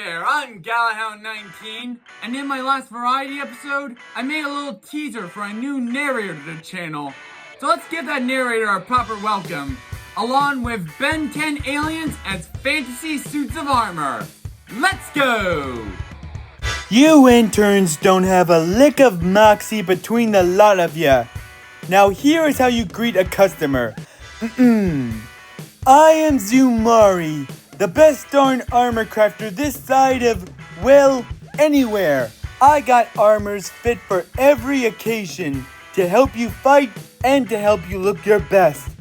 there, I'm Galahound19, and in my last variety episode, I made a little teaser for a new narrator to the channel. So let's give that narrator a proper welcome, along with Ben 10 aliens as fantasy suits of armor. Let's go! You interns don't have a lick of moxie between the lot of ya. Now here is how you greet a customer. I am Zumari, the best darn armor crafter this side of, well, anywhere. I got armors fit for every occasion to help you fight and to help you look your best.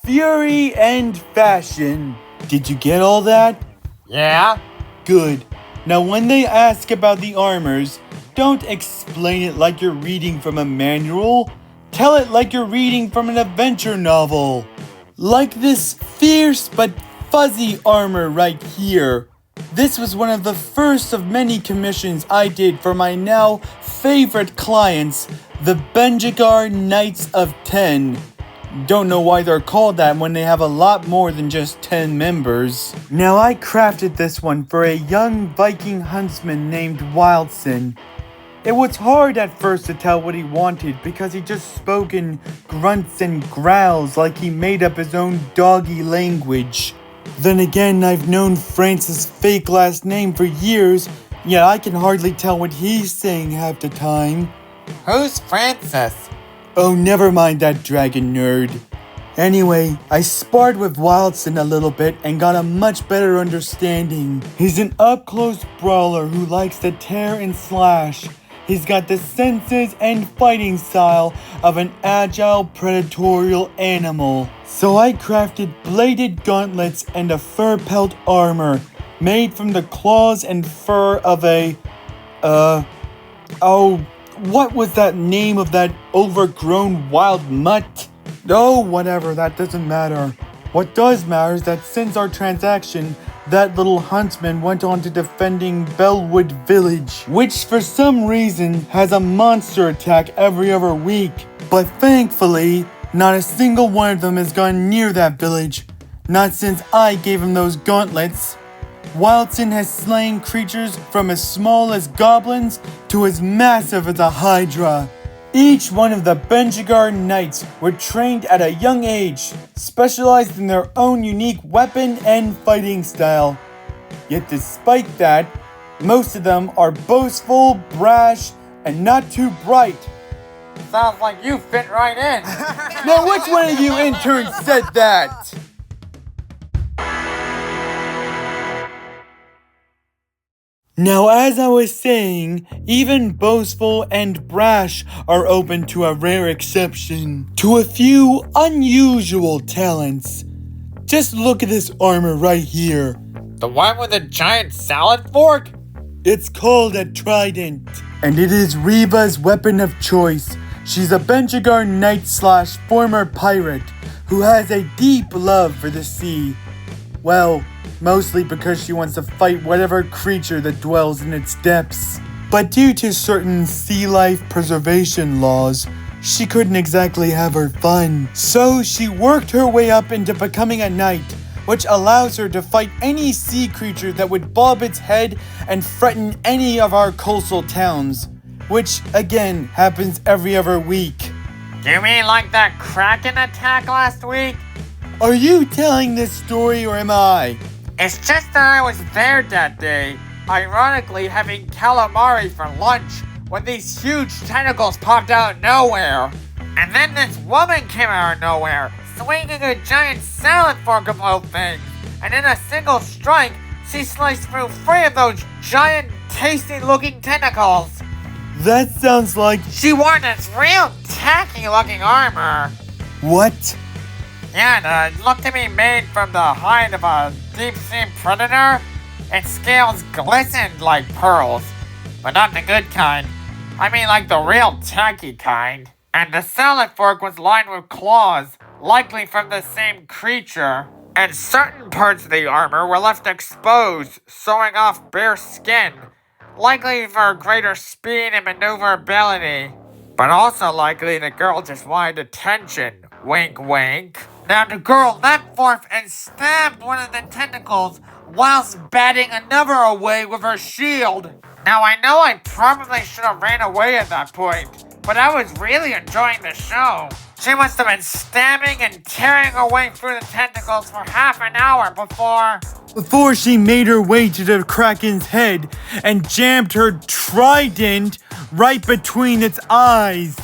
Fury and fashion. Did you get all that? Yeah? Good. Now when they ask about the armors, don't explain it like you're reading from a manual. Tell it like you're reading from an adventure novel. Like this fierce but fuzzy armor right here. This was one of the first of many commissions I did for my now favorite clients, the Benjigar Knights of 10. Don't know why they're called that when they have a lot more than just 10 members. Now I crafted this one for a young Viking huntsman named Wildson. It was hard at first to tell what he wanted because he just spoke in grunts and growls like he made up his own doggy language. Then again, I've known Francis' fake last name for years, yet I can hardly tell what he's saying half the time. Who's Francis? Oh, never mind that dragon nerd. Anyway, I sparred with Wildson a little bit and got a much better understanding. He's an up-close brawler who likes to tear and slash. He's got the senses and fighting style of an agile, predatorial animal. So I crafted bladed gauntlets and a fur pelt armor made from the claws and fur of a, what was that name of that overgrown wild mutt? Oh, whatever, that doesn't matter. What does matter is that since our transaction, that little huntsman went on to defending Bellwood Village, which for some reason has a monster attack every other week. But thankfully, not a single one of them has gone near that village. Not since I gave him those gauntlets. Wildson has slain creatures from as small as goblins to as massive as a hydra. Each one of the Benjigar Knights were trained at a young age, specialized in their own unique weapon and fighting style. Yet despite that, most of them are boastful, brash, and not too bright. Sounds like you fit right in. Now which one of you interns said that? Now, as I was saying, even boastful and brash are open to a rare exception, to a few unusual talents. Just look at this armor right here. The one with a giant salad fork? It's called a trident, and it is Reva's weapon of choice. She's a Benjigar knight / former pirate who has a deep love for the sea. Well, mostly because she wants to fight whatever creature that dwells in its depths. But due to certain sea life preservation laws, she couldn't exactly have her fun. So she worked her way up into becoming a knight, which allows her to fight any sea creature that would bob its head and threaten any of our coastal towns, which again happens every other week. You mean like that Kraken attack last week? Are you telling this story or am I? It's just that I was there that day, ironically having calamari for lunch, when these huge tentacles popped out of nowhere. And then this woman came out of nowhere, swinging a giant salad fork of all things. And in a single strike, she sliced through 3 of those giant, tasty-looking tentacles. That sounds like... She wore this real tacky-looking armor. What? Yeah, it looked to be made from the hide of a deep-sea predator. Its scales glistened like pearls, but not the good kind. I mean like the real tacky kind. And the salad fork was lined with claws, likely from the same creature. And certain parts of the armor were left exposed, showing off bare skin, likely for greater speed and maneuverability. But also likely the girl just wanted attention. Wink, wink. Now the girl leapt forth and stabbed one of the tentacles whilst batting another away with her shield. Now I know I probably should have ran away at that point, but I was really enjoying the show. She must have been stabbing and tearing her way through the tentacles for half an hour before she made her way to the Kraken's head and jammed her trident right between its eyes.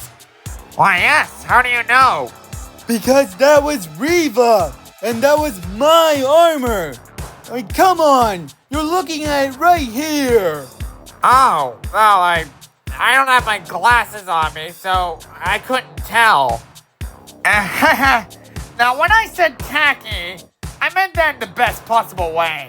Why yes, how do you know? Because that was Reva, and that was my armor. I mean, come on, you're looking at it right here. Oh, well, I don't have my glasses on me, so I couldn't tell. Now, when I said tacky, I meant that in the best possible way.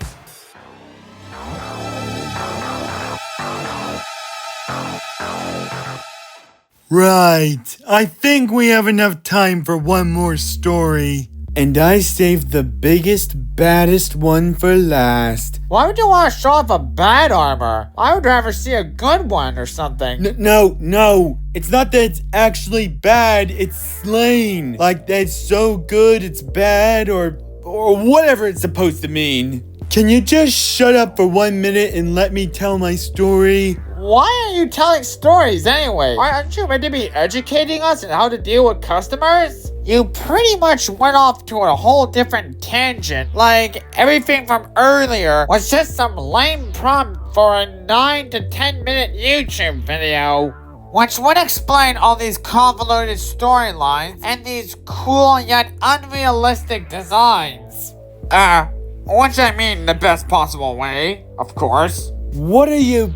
Right, I think we have enough time for one more story. And I saved the biggest, baddest one for last. Why would you want to show off a bad armor? I would rather see a good one or something. No. It's not that it's actually bad, it's slain. Like, that's so good it's bad or whatever it's supposed to mean. Can you just shut up for 1 minute and let me tell my story? Why are you telling stories anyway? Aren't you meant to be educating us on how to deal with customers? You pretty much went off to a whole different tangent. Like, everything from earlier was just some lame prompt for a 9 to 10 minute YouTube video, which would explain all these convoluted storylines and these cool yet unrealistic designs. Which I mean in the best possible way, of course. What are you...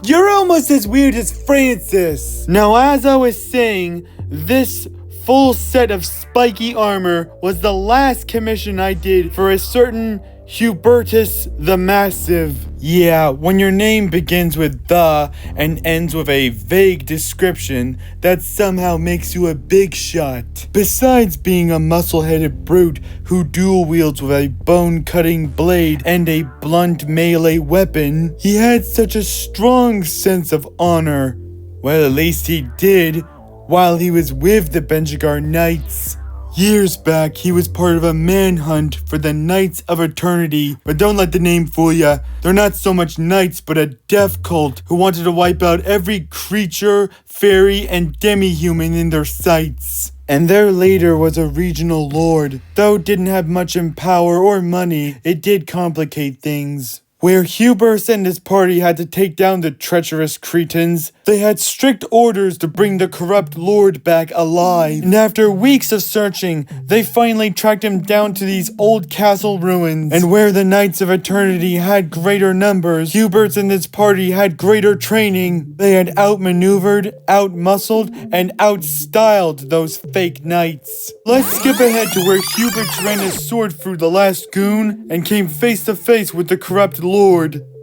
You're almost as weird as Francis. Now, as I was saying, this full set of spiky armor was the last commission I did for a certain Hubertus the Massive. Yeah, when your name begins with the and ends with a vague description, that somehow makes you a big shot. Besides being a muscle-headed brute who dual wields with a bone-cutting blade and a blunt melee weapon, he had such a strong sense of honor. Well, at least he did, while he was with the Benjigar Knights. Years back, he was part of a manhunt for the Knights of Eternity, but don't let the name fool ya. They're not so much knights, but a death cult who wanted to wipe out every creature, fairy, and demi-human in their sights. And their leader was a regional lord. Though it didn't have much in power or money, it did complicate things. Where Hubers and his party had to take down the treacherous Cretans, they had strict orders to bring the corrupt lord back alive. And after weeks of searching, they finally tracked him down to these old castle ruins. And where the Knights of Eternity had greater numbers, Hubert and his party had greater training. They had outmaneuvered, outmuscled, and outstyled those fake knights. Let's skip ahead to where Hubert ran his sword through the last goon and came face to face with the corrupt lord.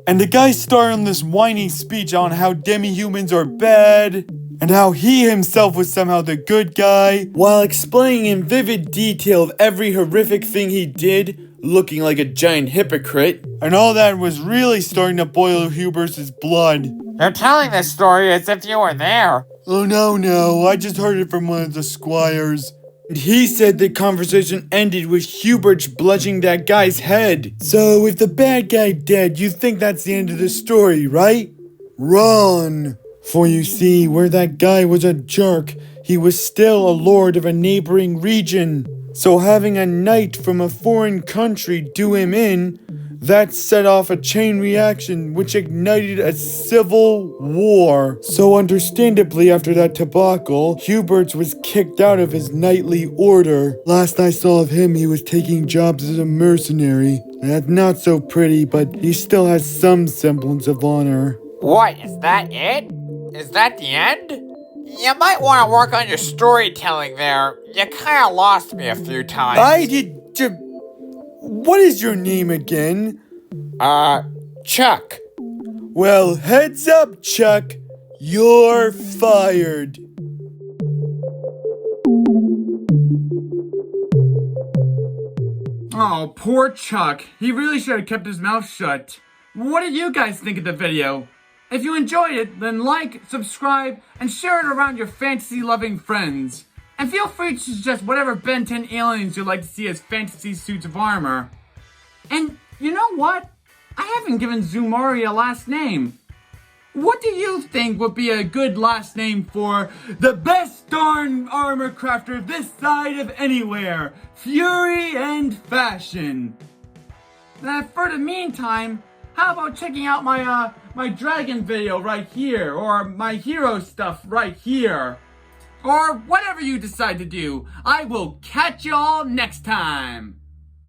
And the guy started on this whiny speech on how demi-humans are bad, and how he himself was somehow the good guy, while explaining in vivid detail every horrific thing he did, looking like a giant hypocrite. And all that was really starting to boil Huber's blood. You're telling this story as if you were there. Oh no, I just heard it from one of the squires. He said the conversation ended with Hubert bludgeoning that guy's head. So if the bad guy dead, you think that's the end of the story, right? Wrong. For you see, where that guy was a jerk, he was still a lord of a neighboring region. So having a knight from a foreign country do him in, that set off a chain reaction which ignited a civil war. So understandably after that debacle, Hubert was kicked out of his knightly order. Last I saw of him, he was taking jobs as a mercenary. That's not so pretty, but he still has some semblance of honor. What, is that it? Is that the end? You might want to work on your storytelling there. You kinda lost me a few times. What is your name again? Chuck. Well, heads up, Chuck. You're fired. Oh, poor Chuck. He really should have kept his mouth shut. What did you guys think of the video? If you enjoyed it, then like, subscribe, and share it around your fantasy-loving friends. And feel free to suggest whatever Ben 10 aliens you'd like to see as fantasy suits of armor. And You know what? I haven't given Zumari a last name. What do you think would be a good last name for the best darn armor crafter this side of anywhere? Fury and Fashion. For the meantime, how about checking out my dragon video right here, or my hero stuff right here? Or whatever you decide to do. I will catch y'all next time.